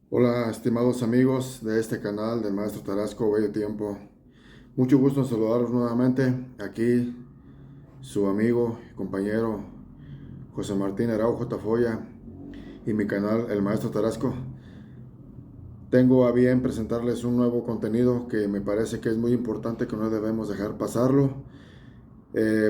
Hola, estimados amigos de este canal del Maestro Tarasco Bello Tiempo. Mucho gusto en saludaros nuevamente. Aquí su amigo y compañero José Martín Araujo Tafoya y mi canal El Maestro Tarasco. Tengo a bien presentarles un nuevo contenido que me parece que es muy importante, que no debemos dejar pasarlo.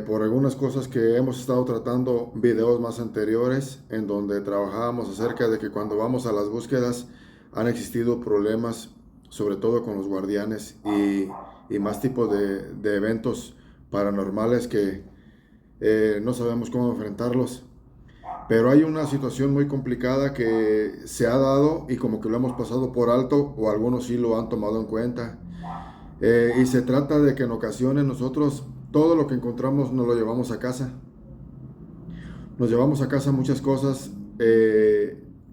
Por algunas cosas que hemos estado tratando videos más anteriores en donde trabajábamos acerca de que cuando vamos a las búsquedas han existido problemas, sobre todo con los guardianes y más tipos de eventos paranormales que no sabemos cómo enfrentarlos. Pero hay una situación muy complicada que se ha dado y como que lo hemos pasado por alto o algunos sí lo han tomado en cuenta. Y se trata de que en ocasiones nosotros todo lo que encontramos nos lo llevamos a casa. Nos llevamos a casa muchas cosas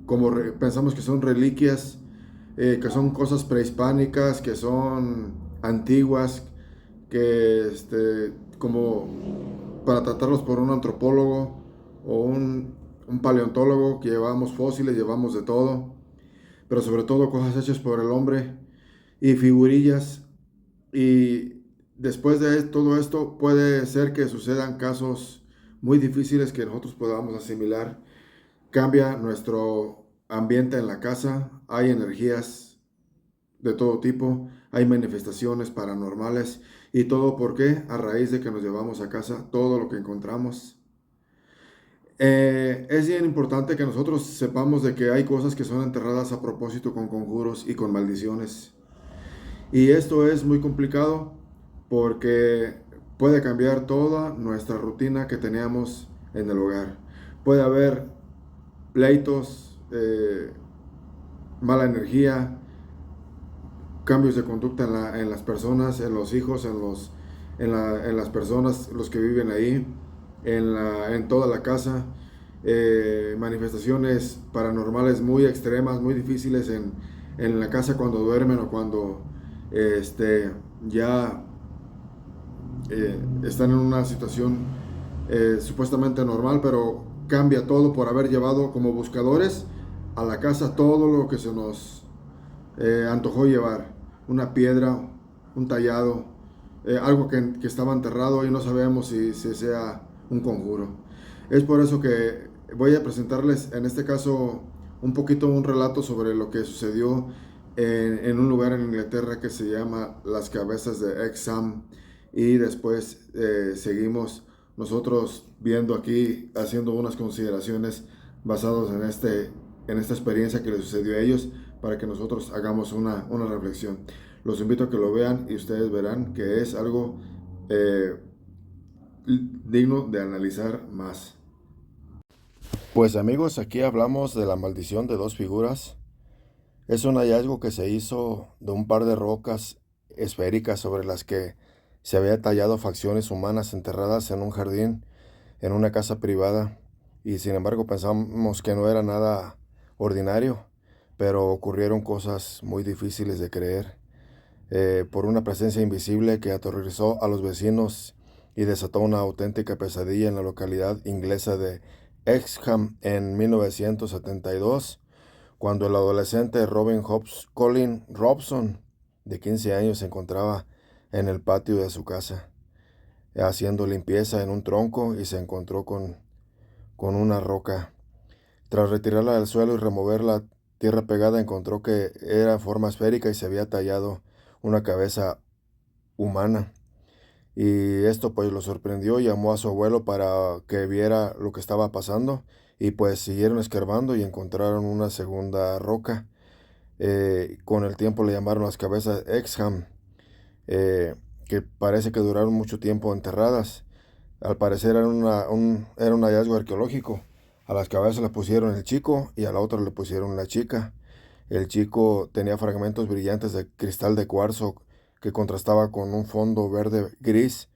como pensamos que son reliquias, que son cosas prehispánicas, que son antiguas, que como para tratarlos por un antropólogo o un paleontólogo, que llevamos fósiles, llevamos de todo, pero sobre todo cosas hechas por el hombre y figurillas. Y después de todo esto puede ser que sucedan casos muy difíciles que nosotros podamos asimilar. Cambia nuestro ambiente en la casa, hay energías de todo tipo, hay manifestaciones paranormales y todo por qué, a raíz de que nos llevamos a casa todo lo que encontramos. Es bien importante que nosotros sepamos de que hay cosas que son enterradas a propósito con conjuros y con maldiciones. Y esto es muy complicado porque puede cambiar toda nuestra rutina que teníamos en el hogar. Puede haber pleitos, mala energía, cambios de conducta en las personas, en los hijos, en las personas, los que viven ahí, en toda la casa. Manifestaciones paranormales muy extremas, muy difíciles en la casa cuando duermen o cuando este, ya están en una situación supuestamente normal, pero cambia todo por haber llevado como buscadores a la casa todo lo que se nos antojó llevar. Una piedra, un tallado, algo que estaba enterrado y no sabemos si sea un conjuro. Es por eso que voy a presentarles en este caso un poquito un relato sobre lo que sucedió en un lugar en Inglaterra que se llama Las Cabezas de Exham, y después seguimos nosotros viendo aquí, haciendo unas consideraciones basadas en esta experiencia que les sucedió a ellos, para que nosotros hagamos una reflexión. Los invito a que lo vean y ustedes verán que es algo eh, digno de analizar más. Pues amigos, aquí hablamos de la maldición de dos figuras. Es un hallazgo que se hizo de un par de rocas esféricas sobre las que se había tallado facciones humanas enterradas en un jardín, en una casa privada, y sin embargo pensamos que no era nada ordinario, pero ocurrieron cosas muy difíciles de creer, por una presencia invisible que aterrorizó a los vecinos y desató una auténtica pesadilla en la localidad inglesa de Exham en 1972, cuando el adolescente Colin Robson, de 15 años, se encontraba en el patio de su casa, haciendo limpieza en un tronco, y se encontró con una roca. Tras retirarla del suelo y remover la tierra pegada, encontró que era forma esférica y se había tallado una cabeza humana. Y esto pues lo sorprendió, llamó a su abuelo para que viera lo que estaba pasando, y pues siguieron escarbando y encontraron una segunda roca. Con el tiempo le llamaron las cabezas Exham, eh, que parece que duraron mucho tiempo enterradas. Al parecer era un hallazgo arqueológico. A las cabezas le pusieron el chico y a la otra le pusieron la chica. El chico tenía fragmentos brillantes de cristal de cuarzo que contrastaba con un fondo verde gris,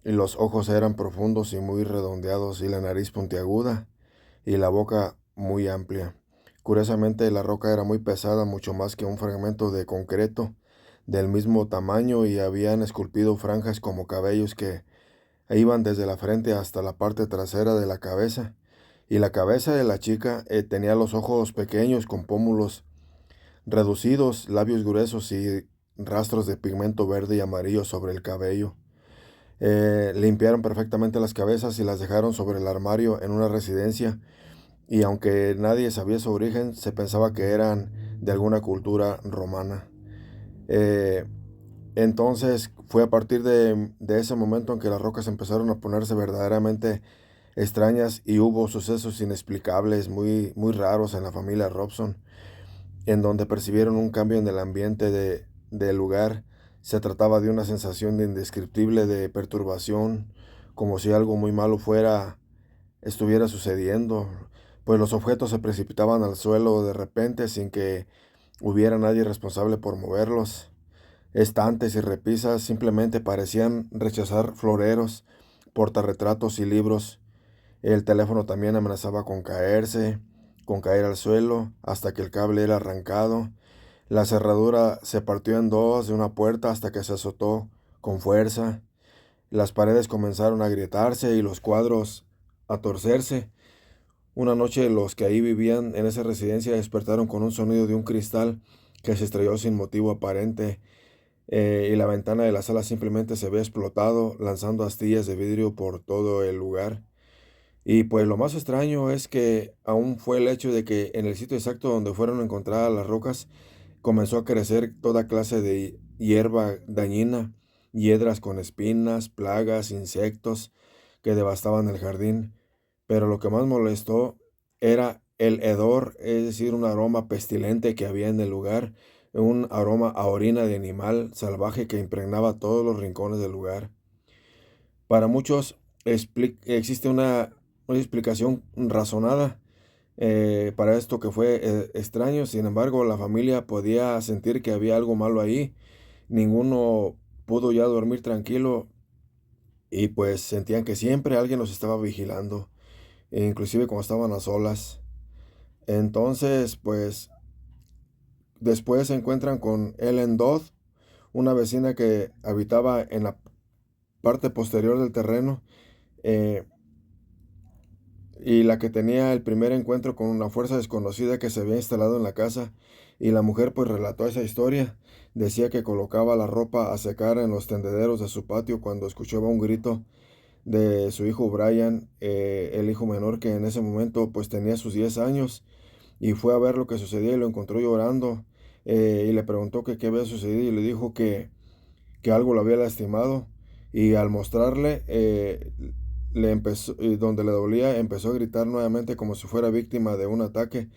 y los ojos eran profundos y muy redondeados, y la nariz puntiaguda y la boca muy amplia. Curiosamente, la roca era muy pesada, mucho más que un fragmento de concreto del mismo tamaño, y habían esculpido franjas como cabellos que iban desde la frente hasta la parte trasera de la cabeza. Y la cabeza de la chica tenía los ojos pequeños con pómulos reducidos, labios gruesos y rastros de pigmento verde y amarillo sobre el cabello. Limpiaron perfectamente las cabezas y las dejaron sobre el armario en una residencia, y aunque nadie sabía su origen, se pensaba que eran de alguna cultura romana. Eh, entonces fue a partir de ese momento en que las rocas empezaron a ponerse verdaderamente extrañas y hubo sucesos inexplicables, muy raros en la familia Robson, en donde percibieron un cambio en el ambiente del lugar. Se trataba de una sensación indescriptible de perturbación, como si algo muy malo estuviera sucediendo, pues los objetos se precipitaban al suelo de repente sin que hubiera nadie responsable por moverlos. Estantes y repisas simplemente parecían rechazar floreros, portarretratos y libros. El teléfono también amenazaba con caer al suelo, hasta que el cable era arrancado. La cerradura se partió en dos de una puerta hasta que se azotó con fuerza. Las paredes comenzaron a agrietarse y los cuadros a torcerse. Una noche los que ahí vivían en esa residencia despertaron con un sonido de un cristal que se estrelló sin motivo aparente, y la ventana de la sala simplemente se había explotado, lanzando astillas de vidrio por todo el lugar. Y pues lo más extraño es que aún fue el hecho de que en el sitio exacto donde fueron encontradas las rocas comenzó a crecer toda clase de hierba dañina, hiedras con espinas, plagas, insectos que devastaban el jardín. Pero lo que más molestó era el hedor, es decir, un aroma pestilente que había en el lugar, un aroma a orina de animal salvaje que impregnaba todos los rincones del lugar. Para muchos existe una explicación razonada para esto que fue extraño. Sin embargo, la familia podía sentir que había algo malo ahí. Ninguno pudo ya dormir tranquilo y pues sentían que siempre alguien los estaba vigilando, e inclusive cuando estaban a solas. Entonces, pues después se encuentran con Ellen Dodd, una vecina que habitaba en la parte posterior del terreno, eh, y la que tenía el primer encuentro con una fuerza desconocida que se había instalado en la casa. Y la mujer pues relató esa historia. Decía que colocaba la ropa a secar en los tendederos de su patio cuando escuchaba un grito de su hijo Brian, el hijo menor, que en ese momento pues tenía sus 10 años, y fue a ver lo que sucedía y lo encontró llorando, y le preguntó que qué había sucedido y le dijo que algo lo había lastimado, y al mostrarle le empezó, y donde le dolía, empezó a gritar nuevamente como si fuera víctima de un ataque,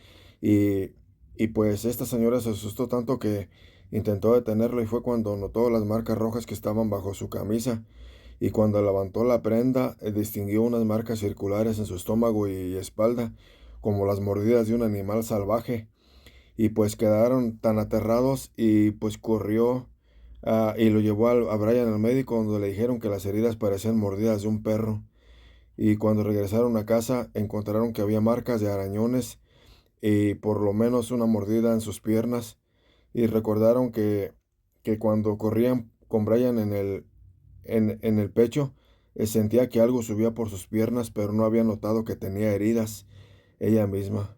y, y pues esta señora se asustó tanto que intentó detenerlo, y fue cuando notó las marcas rojas que estaban bajo su camisa, y cuando levantó la prenda distinguió unas marcas circulares en su estómago y espalda, como las mordidas de un animal salvaje. Y pues quedaron tan aterrados y pues corrió, y lo llevó a Brian al médico, donde le dijeron que las heridas parecían mordidas de un perro. Y cuando regresaron a casa encontraron que había marcas de arañones y por lo menos una mordida en sus piernas. Y recordaron que cuando corrían con Brian en el pecho, sentía que algo subía por sus piernas, pero no había notado que tenía heridas ella misma.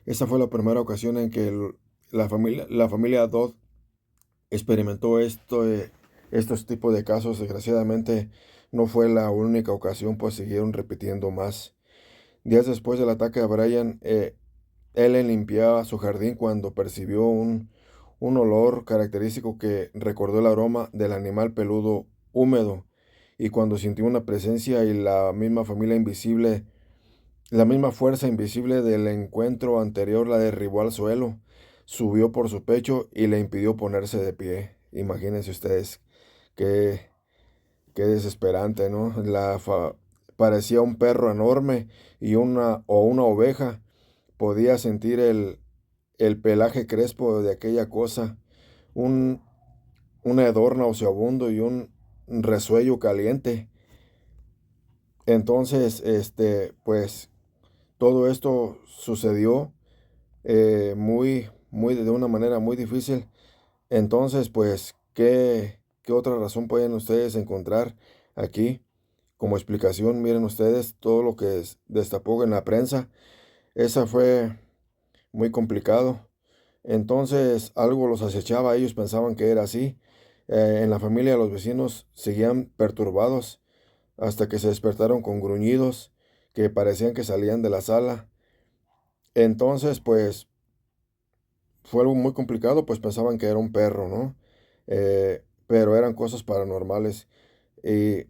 Esa fue la primera ocasión en que la familia Dodd experimentó estos tipos de casos. Desgraciadamente no fue la única ocasión, pues siguieron repitiendo más. Días después del ataque a Brian, Ellen limpiaba su jardín cuando percibió un olor característico que recordó el aroma del animal peludo húmedo, y cuando sintió una presencia y la misma fuerza invisible del encuentro anterior la derribó al suelo, subió por su pecho y le impidió ponerse de pie. Imagínense ustedes qué, qué desesperante, ¿no? Parecía un perro enorme o una oveja. Podía sentir el pelaje crespo de aquella cosa, un, un hedor nauseabundo y un resuello caliente. Entonces, pues todo esto sucedió de una manera muy difícil. Entonces, pues, ¿qué otra razón pueden ustedes encontrar aquí como explicación? Miren ustedes todo lo que destapó en la prensa. Esa fue muy complicado. Entonces algo los acechaba, ellos pensaban que era así. En la familia los vecinos seguían perturbados hasta que se despertaron con gruñidos que parecían que salían de la sala. Entonces, pues fue algo muy complicado, pues pensaban que era un perro, ¿no? Pero eran cosas paranormales. Y,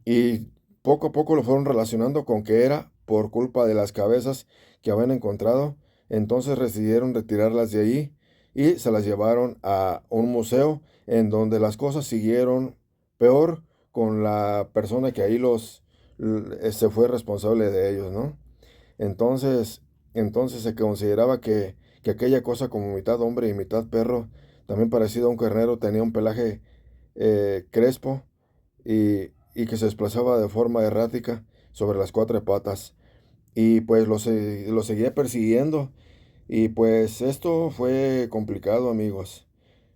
y poco a poco lo fueron relacionando con que era por culpa de las cabezas que habían encontrado. Entonces decidieron retirarlas de ahí y se las llevaron a un museo en donde las cosas siguieron peor con la persona que ahí se fue responsable de ellos, ¿no? Entonces, entonces se consideraba que aquella cosa como mitad hombre y mitad perro, también parecido a un carnero, tenía un pelaje crespo y que se desplazaba de forma errática sobre las cuatro patas. Y pues lo seguía persiguiendo. Y pues esto fue complicado, amigos.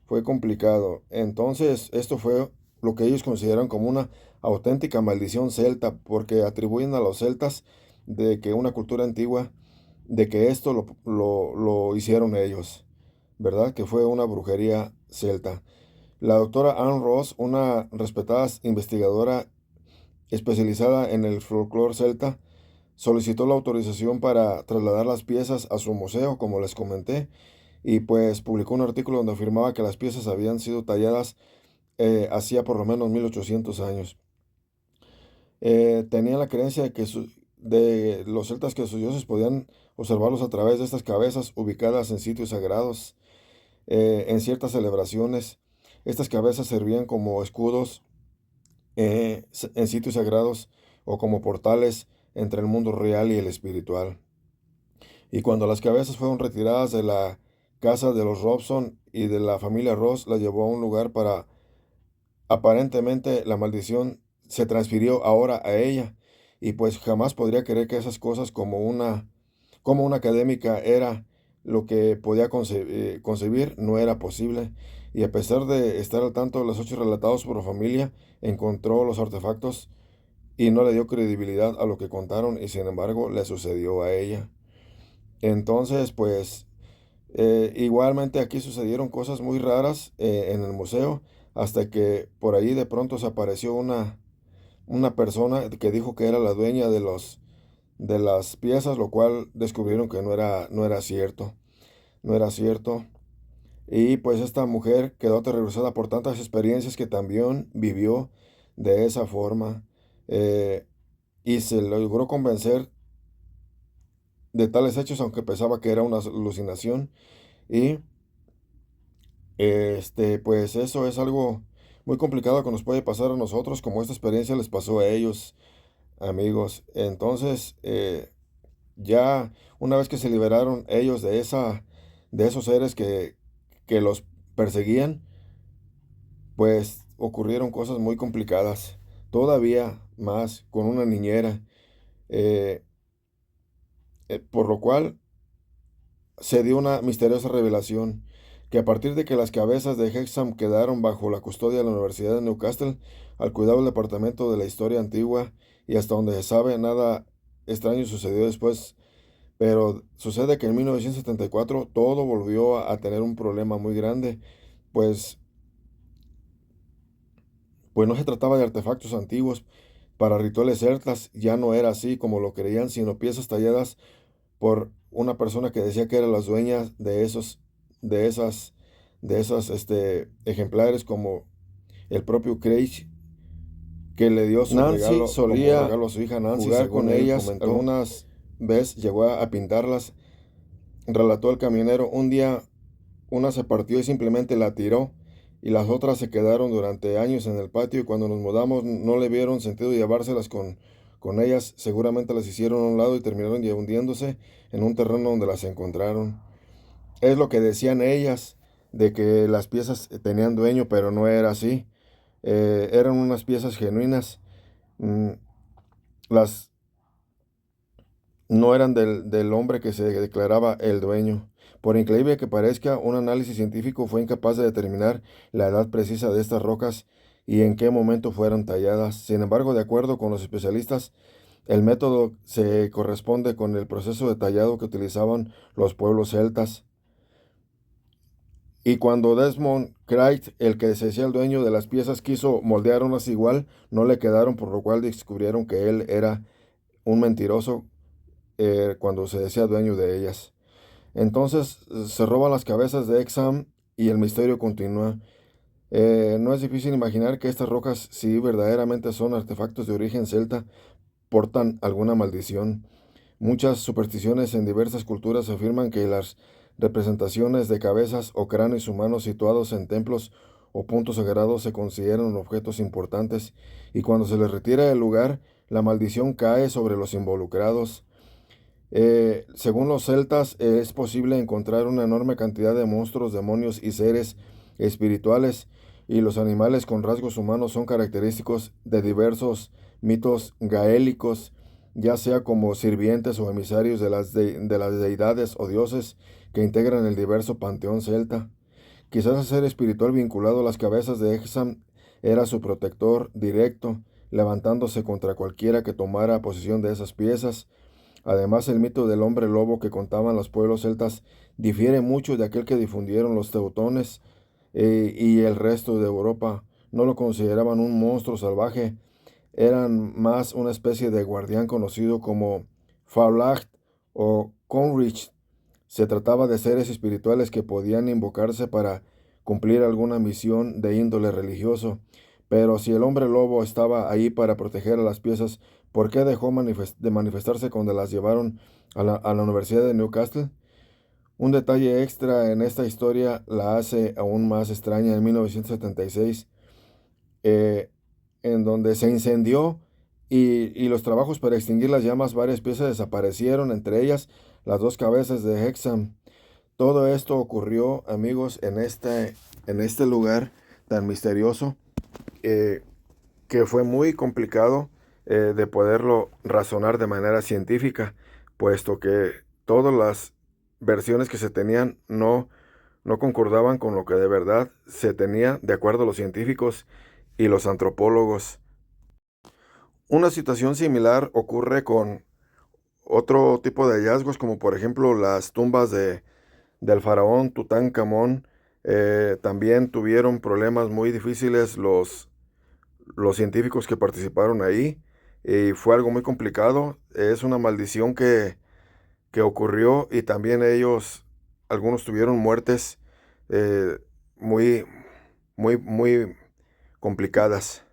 Fue complicado. Entonces, esto fue lo que ellos consideran como una auténtica maldición celta, porque atribuyen a los celtas de que una cultura antigua, de que esto lo hicieron ellos, ¿verdad? Que fue una brujería celta. La doctora Anne Ross, una respetada investigadora especializada en el folclore celta, solicitó la autorización para trasladar las piezas a su museo, como les comenté, y pues publicó un artículo donde afirmaba que las piezas habían sido talladas hacía por lo menos 1800 años. Tenían la creencia de los celtas que sus dioses podían observarlos a través de estas cabezas ubicadas en sitios sagrados, en ciertas celebraciones. Estas cabezas servían como escudos en sitios sagrados o como portales entre el mundo real y el espiritual. Y cuando las cabezas fueron retiradas de la casa de los Robson y de la familia Ross, las llevó a un lugar para, aparentemente, la maldición se transfirió ahora a ella. Y pues jamás podría creer que esas cosas como una académica era lo que podía concebir, no era posible. Y a pesar de estar al tanto de los hechos relatados por la familia, encontró los artefactos y no le dio credibilidad a lo que contaron y sin embargo le sucedió a ella. Entonces, pues igualmente aquí sucedieron cosas muy raras en el museo, hasta que por ahí de pronto se apareció una persona que dijo que era la dueña de las piezas, lo cual descubrieron que no era cierto, no era cierto. Y pues esta mujer quedó aterrorizada por tantas experiencias que también vivió de esa forma, eh, y se logró convencer de tales hechos, aunque pensaba que era una alucinación. Y pues eso es algo muy complicado que nos puede pasar a nosotros, como esta experiencia les pasó a ellos, amigos. Entonces, ya una vez que se liberaron ellos de esos seres que los perseguían, pues ocurrieron cosas muy complicadas. Todavía más con una niñera, eh, por lo cual se dio una misteriosa revelación, que a partir de que las cabezas de Hexham quedaron bajo la custodia de la Universidad de Newcastle, al cuidado del Departamento de la Historia Antigua, y hasta donde se sabe, nada extraño sucedió después, pero sucede que en 1974 todo volvió a tener un problema muy grande, pues, pues no se trataba de artefactos antiguos para rituales celtas, ya no era así como lo creían, sino piezas talladas por una persona que decía que eran las dueñas de esas, de esas ejemplares, como el propio Craig, que le dio su Nancy regalo, como solía regalo a su hija Nancy, jugar según con él ellas. comentó. Algunas veces llegó a pintarlas, relató el camionero. Un día una se partió y simplemente la tiró, y las otras se quedaron durante años en el patio, y cuando nos mudamos no le vieron sentido llevárselas con ellas. Seguramente las hicieron a un lado y terminaron ya hundiéndose en un terreno donde las encontraron. Es lo que decían ellas, de que las piezas tenían dueño, pero no era así. Eran unas piezas genuinas. mm, las no eran del hombre que se declaraba el dueño. Por increíble que parezca, un análisis científico fue incapaz de determinar la edad precisa de estas rocas y en qué momento fueron talladas. Sin embargo, de acuerdo con los especialistas, el método se corresponde con el proceso de tallado que utilizaban los pueblos celtas. Y cuando Desmond Craig, el que se decía el dueño de las piezas, quiso moldear unas igual, no le quedaron, por lo cual descubrieron que él era un mentiroso cuando se decía dueño de ellas. Entonces se roban las cabezas de Exam y el misterio continúa. No es difícil imaginar que estas rocas, si verdaderamente son artefactos de origen celta, portan alguna maldición. Muchas supersticiones en diversas culturas afirman que las representaciones de cabezas o cráneos humanos situados en templos o puntos sagrados se consideran objetos importantes y cuando se les retira el lugar, la maldición cae sobre los involucrados. Según los celtas, es posible encontrar una enorme cantidad de monstruos, demonios y seres espirituales, y los animales con rasgos humanos son característicos de diversos mitos gaélicos, ya sea como sirvientes o emisarios de las deidades o dioses que integran el diverso panteón celta. Quizás el ser espiritual vinculado a las cabezas de Exam era su protector directo, levantándose contra cualquiera que tomara posesión de esas piezas. Además, el mito del hombre lobo que contaban los pueblos celtas difiere mucho de aquel que difundieron los teutones y el resto de Europa. No lo consideraban un monstruo salvaje, eran más una especie de guardián conocido como Faulacht o Conrich. Se trataba de seres espirituales que podían invocarse para cumplir alguna misión de índole religioso. Pero si el hombre lobo estaba ahí para proteger a las piezas, ¿por qué dejó de manifestarse cuando las llevaron a la Universidad de Newcastle? Un detalle extra en esta historia la hace aún más extraña. En 1976, eh, en donde se incendió y los trabajos para extinguir las llamas, varias piezas desaparecieron, entre ellas las dos cabezas de Hexam. Todo esto ocurrió, amigos, en este lugar tan misterioso, eh, que fue muy complicado de poderlo razonar de manera científica, puesto que todas las versiones que se tenían no concordaban con lo que de verdad se tenía de acuerdo a los científicos y los antropólogos. Una situación similar ocurre con otro tipo de hallazgos, como por ejemplo las tumbas del faraón Tutankamón. También tuvieron problemas muy difíciles los científicos que participaron ahí y fue algo muy complicado. Es una maldición que ocurrió y también ellos, algunos tuvieron muertes eh, muy, muy complicadas.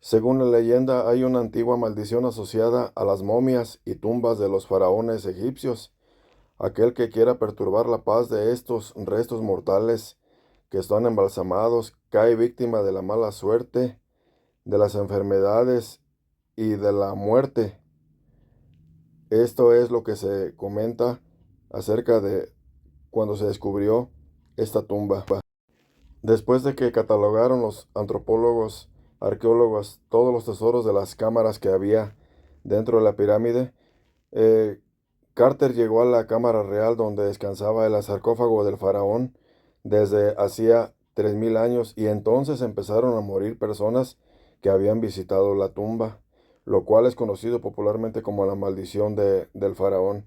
Según la leyenda, hay una antigua maldición asociada a las momias y tumbas de los faraones egipcios. Aquel que quiera perturbar la paz de estos restos mortales que están embalsamados cae víctima de la mala suerte, de las enfermedades y de la muerte. Esto es lo que se comenta acerca de cuando se descubrió esta tumba. Después de que catalogaron los antropólogos, arqueólogos, todos los tesoros de las cámaras que había dentro de la pirámide, eh, Carter llegó a la cámara real donde descansaba el sarcófago del faraón desde hacía 3000 años y entonces empezaron a morir personas que habían visitado la tumba, lo cual es conocido popularmente como la maldición del faraón.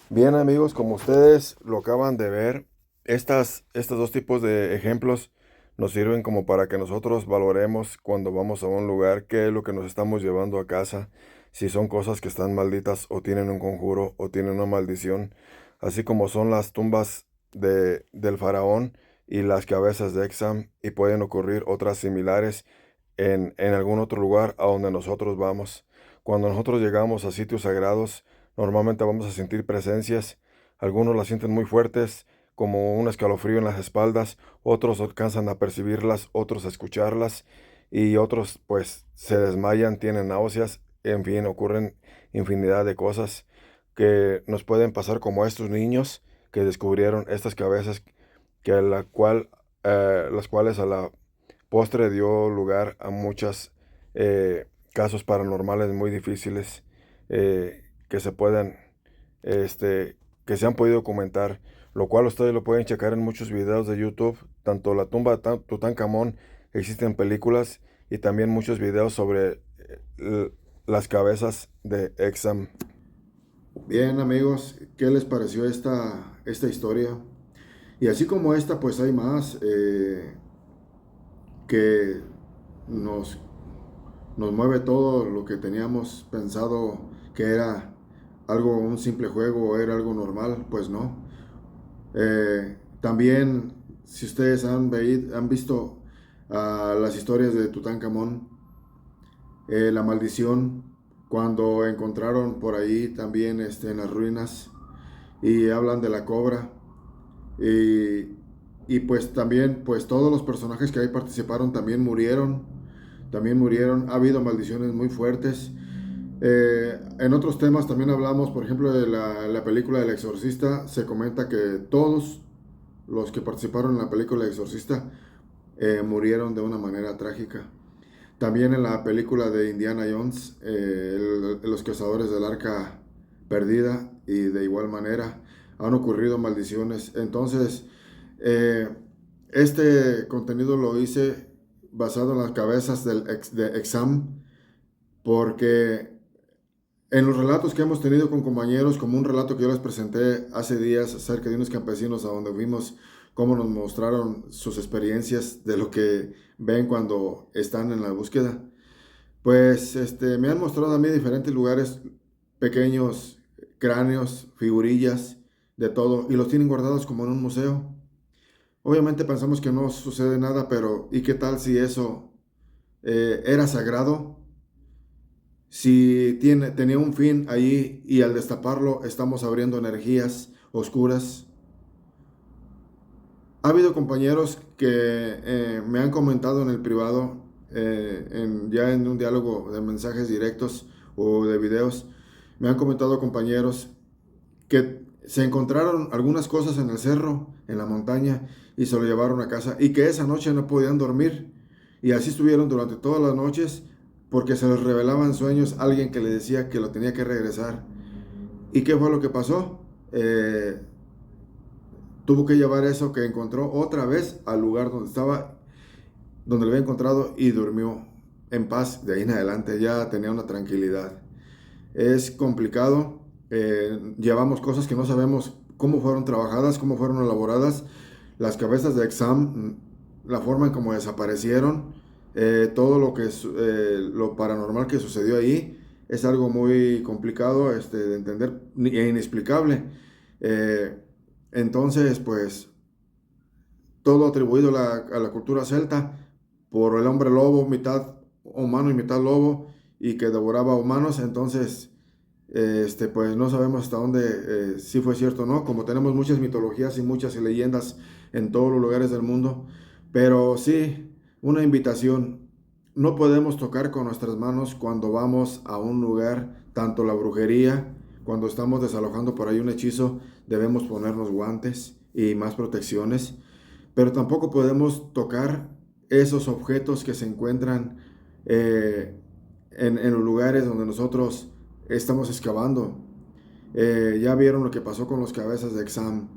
Bien amigos, como ustedes lo acaban de ver, estos dos tipos de ejemplos nos sirven como para que nosotros valoremos cuando vamos a un lugar qué es lo que nos estamos llevando a casa, si son cosas que están malditas o tienen un conjuro o tienen una maldición, así como son las tumbas del faraón y las cabezas de Exam y pueden ocurrir otras similares en algún otro lugar a donde nosotros vamos. Cuando nosotros llegamos a sitios sagrados, normalmente vamos a sentir presencias. Algunos las sienten muy fuertes, como un escalofrío en las espaldas, otros alcanzan a percibirlas, otros a escucharlas, y otros pues se desmayan, tienen náuseas, en fin, ocurren infinidad de cosas que nos pueden pasar como a estos niños que descubrieron estas cabezas, las cuales a la postre dio lugar a muchos casos paranormales muy difíciles que se puedan, que se han podido documentar, lo cual ustedes lo pueden checar en muchos videos de YouTube. Tanto la tumba de Tutankamón existen películas y también muchos videos sobre las cabezas de Exam. Bien, amigos, ¿qué les pareció esta historia? Y así como esta, pues hay más que nos, nos mueve todo lo que teníamos pensado que era algo, un simple juego o era algo normal, pues no. También, si ustedes han visto las historias de Tutankamón, la maldición, cuando encontraron por ahí también en las ruinas y hablan de la cobra. Y, y pues también, pues todos los personajes que ahí participaron también murieron. También murieron. Ha habido maldiciones muy fuertes. En otros temas también hablamos, por ejemplo, de la película del Exorcista. Se comenta que todos los que participaron en la película del Exorcista murieron de una manera trágica. También en la película de Indiana Jones, los cazadores del arca perdida, y de igual manera han ocurrido maldiciones. Entonces, eh, este contenido lo hice basado en las cabezas de Exam, porque en los relatos que hemos tenido con compañeros, como un relato que yo les presenté hace días acerca de unos campesinos a donde vimos cómo nos mostraron sus experiencias de lo que ven cuando están en la búsqueda, pues me han mostrado a mí diferentes lugares, pequeños cráneos, figurillas, de todo, y los tienen guardados como en un museo. Obviamente pensamos que no sucede nada, pero ¿y qué tal si eso era sagrado? Si tenía un fin allí y al destaparlo estamos abriendo energías oscuras. Ha habido compañeros que me han comentado en el privado, ya en un diálogo de mensajes directos o de videos, me han comentado compañeros que se encontraron algunas cosas en el cerro, en la montaña, y se lo llevaron a casa, y que esa noche no podían dormir. Y así estuvieron durante todas las noches, porque se les revelaba en sueños alguien que le decía que lo tenía que regresar. ¿Y qué fue lo que pasó? Tuvo que llevar eso que encontró otra vez al lugar donde estaba, donde lo había encontrado, y durmió en paz. De ahí en adelante ya tenía una tranquilidad. Es complicado. Llevamos cosas que no sabemos cómo fueron trabajadas, cómo fueron elaboradas. Las cabezas de Exam, la forma en cómo desaparecieron, todo lo paranormal que sucedió ahí, es algo muy complicado de entender e inexplicable. Eh, entonces, pues, todo atribuido a la cultura celta por el hombre lobo, mitad humano y mitad lobo, y que devoraba humanos. Entonces, pues no sabemos hasta dónde sí fue cierto o no, como tenemos muchas mitologías y muchas leyendas en todos los lugares del mundo. Pero sí, una invitación: no podemos tocar con nuestras manos cuando vamos a un lugar, tanto la brujería, cuando estamos desalojando por ahí un hechizo, debemos ponernos guantes y más protecciones, pero tampoco podemos tocar esos objetos que se encuentran eh, en los lugares donde nosotros estamos excavando. Ya vieron lo que pasó con los cabezas de Exam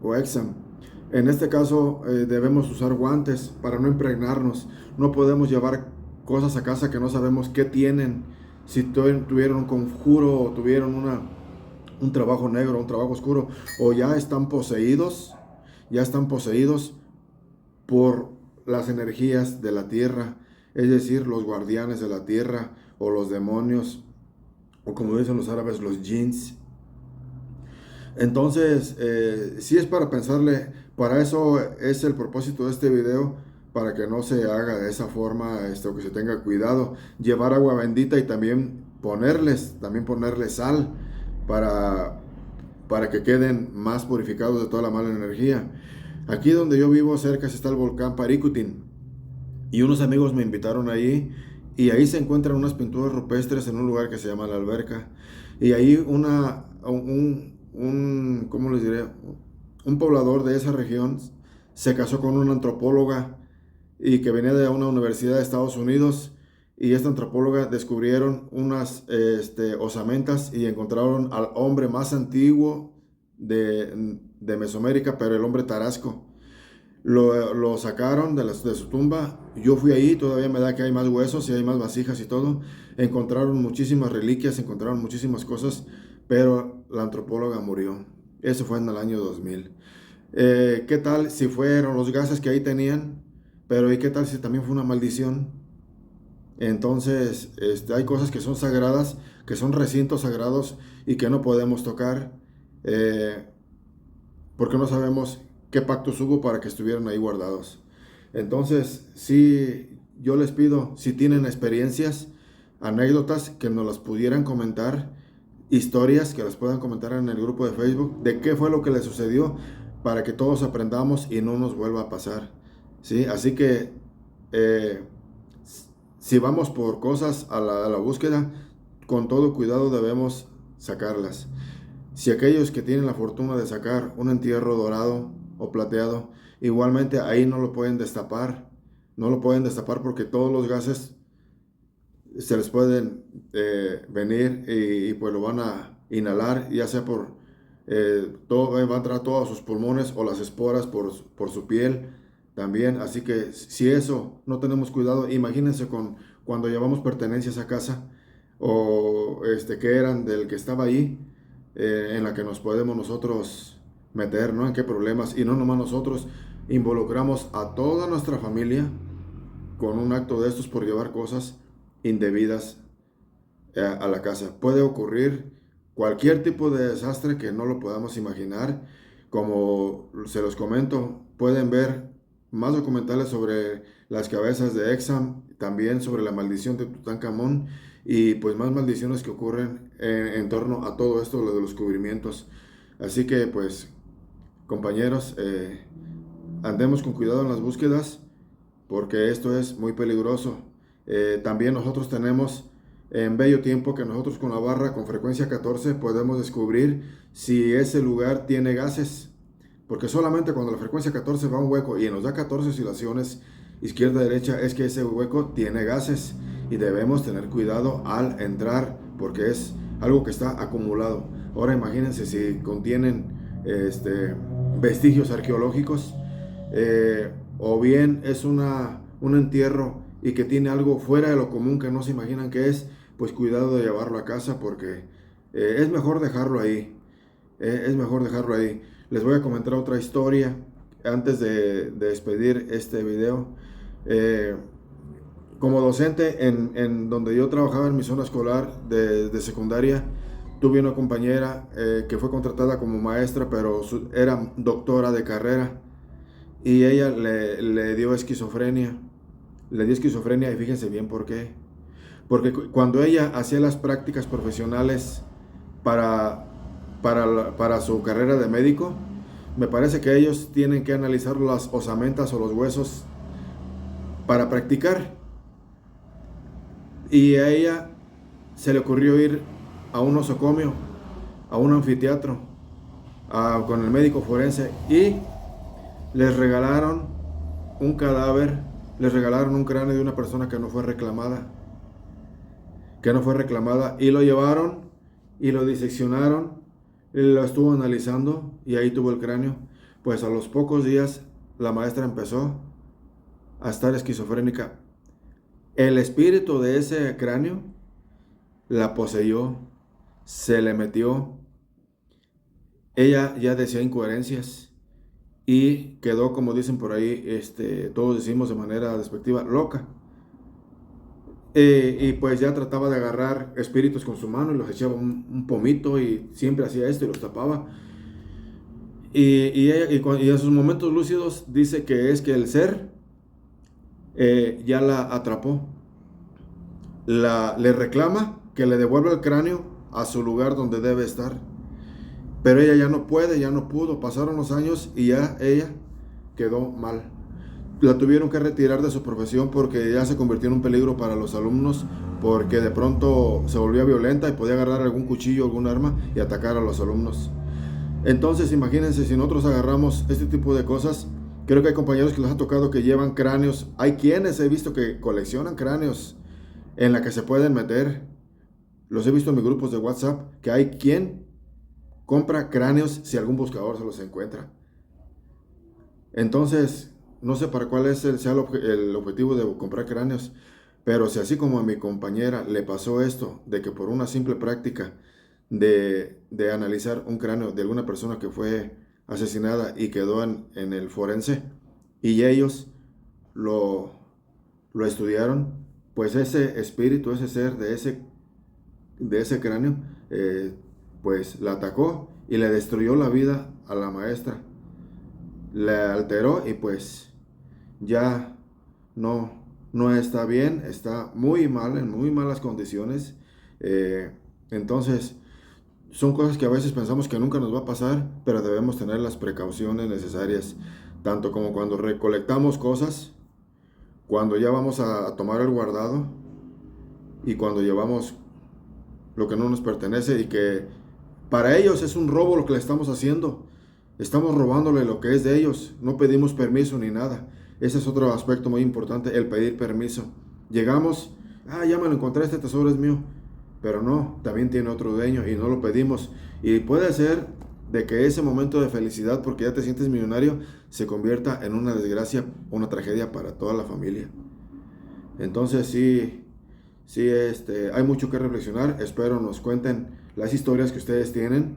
o Exam. En este caso debemos usar guantes para no impregnarnos. No podemos llevar cosas a casa que no sabemos qué tienen. Si tuvieron un conjuro o tuvieron un trabajo negro, un trabajo oscuro, o ya están poseídos por las energías de la tierra, es decir, los guardianes de la tierra o los demonios, o como dicen los árabes, los jinns. Entonces, sí es para pensarle, para eso es el propósito de este video, para que no se haga de esa forma, o que se tenga cuidado. Llevar agua bendita y también ponerles sal para, para que queden más purificados de toda la mala energía. Aquí donde yo vivo cerca está el volcán Paricutin, y unos amigos me invitaron ahí, y ahí se encuentran unas pinturas rupestres en un lugar que se llama La Alberca, y ahí ¿cómo les diré? Un poblador de esa región se casó con una antropóloga y que venía de una universidad de Estados Unidos, y esta antropóloga descubrieron unas osamentas y encontraron al hombre más antiguo de Mesoamérica, pero el hombre tarasco. Lo sacaron de su tumba. Yo fui ahí, todavía me da que hay más huesos y hay más vasijas y todo. Encontraron muchísimas reliquias, encontraron muchísimas cosas, pero la antropóloga murió. Eso fue en el año 2000. ¿Qué tal si fueron los gases que ahí tenían? Pero ¿y qué tal si también fue una maldición? Entonces, hay cosas que son sagradas, que son recintos sagrados y que no podemos tocar, eh, porque no sabemos qué pactos hubo para que estuvieran ahí guardados. Entonces, sí, yo les pido, si tienen experiencias, anécdotas, que nos las pudieran comentar, historias que las puedan comentar en el grupo de Facebook, de qué fue lo que les sucedió, para que todos aprendamos y no nos vuelva a pasar. ¿Sí? Así que, eh, si vamos por cosas a la búsqueda, con todo cuidado debemos sacarlas. Si aquellos que tienen la fortuna de sacar un entierro dorado o plateado, igualmente ahí no lo pueden destapar. No lo pueden destapar porque todos los gases se les pueden venir y pues lo van a inhalar, ya sea por todo, va a entrar todos sus pulmones o las esporas por su piel también. Así que si eso no tenemos cuidado, imagínense cuando llevamos pertenencias a casa o que eran del que estaba ahí, en la que nos podemos nosotros meter, ¿no? En qué problemas, y no nomás nosotros, involucramos a toda nuestra familia con un acto de estos por llevar cosas indebidas a la casa. Puede ocurrir cualquier tipo de desastre que no lo podamos imaginar. Como se los comento, pueden ver más documentales sobre las cabezas de Exam, también sobre la maldición de Tutankamón y pues más maldiciones que ocurren en torno a todo esto, lo de los cubrimientos. Así que pues compañeros, andemos con cuidado en las búsquedas porque esto es muy peligroso. También nosotros tenemos en bello tiempo que nosotros con la barra con frecuencia 14 podemos descubrir si ese lugar tiene gases, porque solamente cuando la frecuencia 14 va a un hueco y nos da 14 oscilaciones izquierda-derecha es que ese hueco tiene gases y debemos tener cuidado al entrar porque es algo que está acumulado. Ahora imagínense si contienen vestigios arqueológicos, o bien es un entierro y que tiene algo fuera de lo común que no se imaginan que es, pues cuidado de llevarlo a casa porque es mejor dejarlo ahí. Es mejor dejarlo ahí. Les voy a comentar otra historia antes de despedir este video. Eh, Como docente en donde yo trabajaba en mi zona escolar de secundaria, tuve una compañera que fue contratada como maestra, pero era doctora de carrera y ella le dio esquizofrenia. Le dio esquizofrenia y fíjense bien por qué. Porque cuando ella hacía las prácticas profesionales para su carrera de médico, me parece que ellos tienen que analizar las osamentas o los huesos para practicar. Y a ella se le ocurrió ir a un nosocomio, a un anfiteatro, con el médico forense y les regalaron un cadáver, les regalaron un cráneo de una persona que no fue reclamada, y lo llevaron y lo diseccionaron, y lo estuvo analizando y ahí tuvo el cráneo. Pues a los pocos días la maestra empezó a estar esquizofrénica. El espíritu de ese cráneo la poseyó, se le metió. Ella ya decía incoherencias y quedó, como dicen por ahí, todos decimos de manera despectiva, loca. Y pues ya trataba de agarrar espíritus con su mano y los echaba un pomito y siempre hacía esto y los tapaba. Y en sus momentos lúcidos dice que es que el ser ya la atrapó. Le reclama que le devuelva el cráneo a su lugar donde debe estar. Pero ella ya no puede, ya no pudo. Pasaron los años y ya ella quedó mal. La tuvieron que retirar de su profesión porque ya se convirtió en un peligro para los alumnos, porque de pronto se volvía violenta y podía agarrar algún cuchillo, algún arma y atacar a los alumnos. Entonces imagínense, si nosotros agarramos este tipo de cosas, creo que hay compañeros que les ha tocado que llevan cráneos. Hay quienes he visto que coleccionan cráneos en la que se pueden meter. Los he visto en mis grupos de WhatsApp, que hay quien compra cráneos si algún buscador se los encuentra. Entonces, no sé para cuál sea el objetivo de comprar cráneos, pero si así como a mi compañera le pasó esto, de que por una simple práctica de analizar un cráneo de alguna persona que fue asesinada y quedó en el forense, y ellos lo, lo estudiaron, pues ese espíritu, ese ser de ese cráneo, pues la atacó y le destruyó la vida a la maestra, le alteró y pues ya no, no está bien, está muy mal, en muy malas condiciones. Eh, entonces, son cosas que a veces pensamos que nunca nos va a pasar, pero debemos tener las precauciones necesarias, tanto como cuando recolectamos cosas, cuando ya vamos a tomar el guardado y cuando llevamos lo que no nos pertenece y que para ellos es un robo lo que le estamos haciendo. Estamos robándole lo que es de ellos, no pedimos permiso ni nada. Ese es otro aspecto muy importante, el pedir permiso. Llegamos, ya me lo encontré, este tesoro es mío. Pero no, también tiene otro dueño y no lo pedimos. Y puede ser de que ese momento de felicidad, porque ya te sientes millonario, se convierta en una desgracia, una tragedia para toda la familia. Entonces sí, sí, hay mucho que reflexionar. Espero nos cuenten las historias que ustedes tienen.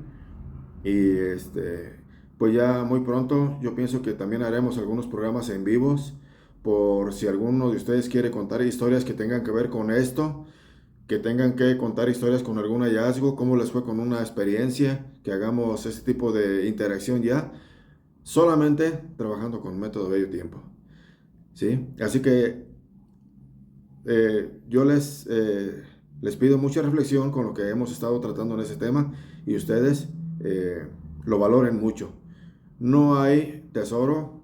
Y pues ya muy pronto yo pienso que también haremos algunos programas en vivos. Por si alguno de ustedes quiere contar historias que tengan que ver con esto, que tengan que contar historias con algún hallazgo, cómo les fue con una experiencia, que hagamos ese tipo de interacción ya, solamente trabajando con método Bello Tiempo. ¿Sí? Así que yo les pido mucha reflexión con lo que hemos estado tratando en ese tema y ustedes lo valoren mucho. No hay tesoro,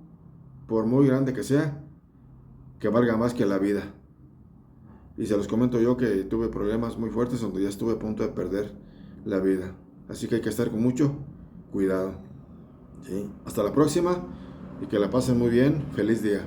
por muy grande que sea, que valga más que la vida. Y se los comento yo que tuve problemas muy fuertes donde ya estuve a punto de perder la vida. Así que hay que estar con mucho cuidado. ¿Sí? Hasta la próxima y que la pasen muy bien. Feliz día.